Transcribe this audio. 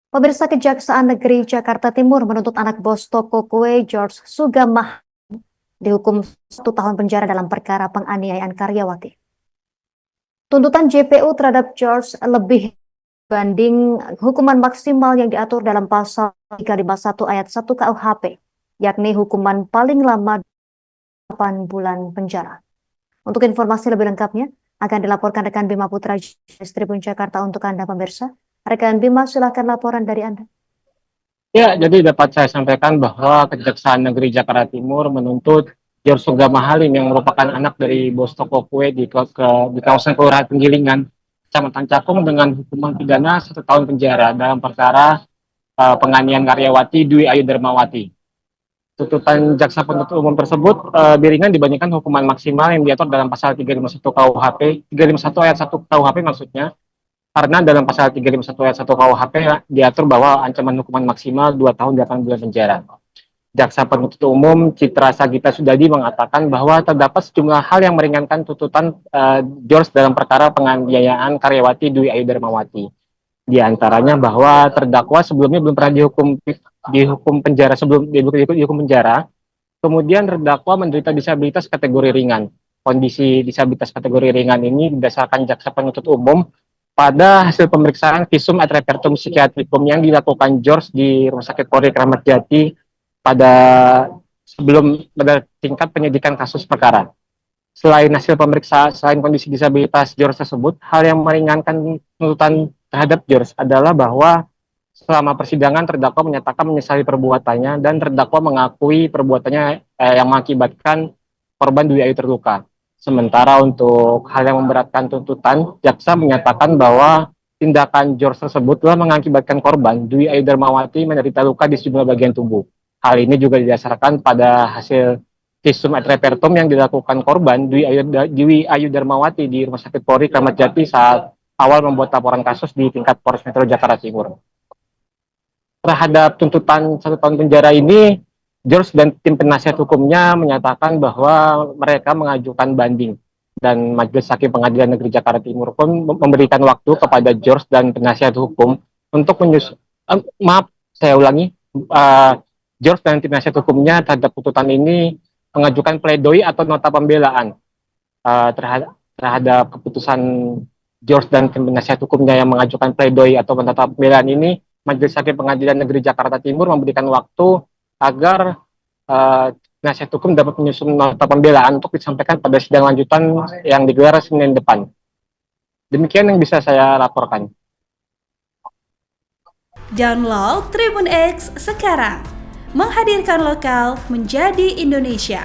Pemirsa, Kejaksaan Negeri Jakarta Timur menuntut anak bos toko kue George Sugamah dihukum 1 tahun penjara dalam perkara penganiayaan karyawati. Tuntutan JPU terhadap George lebih dibanding hukuman maksimal yang diatur dalam pasal 351 ayat 1 KUHP, yakni hukuman paling lama 8 bulan penjara. Untuk informasi lebih lengkapnya akan dilaporkan rekan Bima Putra Tribun Jakarta untuk Anda pemirsa. Rekan Bima, silakan laporan dari Anda. Ya, jadi dapat saya sampaikan bahwa Kejaksaan Negeri Jakarta Timur menuntut George Sugama Halim yang merupakan anak dari bos toko kue di kawasan Kelurahan Penggilingan, Kecamatan Cakung dengan hukuman pidana 1 tahun penjara dalam perkara penganiayaan karyawati Dwi Ayu Darmawati. Tuntutan jaksa penuntut umum tersebut lebih ringan dibandingkan hukuman maksimal yang diatur dalam pasal 351 KUHP, 351 ayat 1 KUHP maksudnya. Karena dalam pasal 351 ayat 1 KUHP diatur bahwa ancaman hukuman maksimal 2 tahun 8 bulan penjara. Jaksa penuntut umum Citra Sagita Sudadi mengatakan bahwa terdapat sejumlah hal yang meringankan tuntutan George dalam perkara penganiayaan karyawati Dwi Ayu Darmawati. Di antaranya bahwa terdakwa sebelumnya belum pernah dihukum penjara dihukum penjara. Kemudian terdakwa menderita disabilitas kategori ringan. Kondisi disabilitas kategori ringan ini berdasarkan jaksa penuntut umum pada hasil pemeriksaan visum et repertum psikiatrikum yang dilakukan George di Rumah Sakit Polri Kramat Jati pada tingkat penyidikan kasus perkara. Selain kondisi disabilitas George tersebut, hal yang meringankan tuntutan terhadap George adalah bahwa selama persidangan terdakwa menyatakan menyesali perbuatannya dan terdakwa mengakui perbuatannya yang mengakibatkan korban Dwi Ayu terluka. Sementara untuk hal yang memberatkan tuntutan, jaksa menyatakan bahwa tindakan George tersebut telah mengakibatkan korban Dwi Ayu Darmawati menderita luka di sejumlah bagian tubuh. Hal ini juga didasarkan pada hasil visum et repertum yang dilakukan korban Dwi Ayu Darmawati di Rumah Sakit Polri Kramat Jati saat awal membuat laporan kasus di tingkat Polres Metro Jakarta Timur. Terhadap tuntutan 1 tahun penjara ini, George dan tim penasihat hukumnya menyatakan bahwa mereka mengajukan banding dan Majelis Hakim Pengadilan Negeri Jakarta Timur pun memberikan waktu kepada George dan penasihat hukum untuk George dan tim penasihat hukumnya terhadap tuntutan ini mengajukan pledoi atau nota pembelaan terhadap keputusan George dan tim penasihat hukumnya yang mengajukan pledoi atau nota pembelaan ini. Majelis Hakim Pengadilan Negeri Jakarta Timur memberikan waktu agar penasihat hukum dapat menyusun nota pembelaan untuk disampaikan pada sidang lanjutan yang digelar Senin depan. Demikian yang bisa saya laporkan. Download Tribun X sekarang, menghadirkan lokal menjadi Indonesia.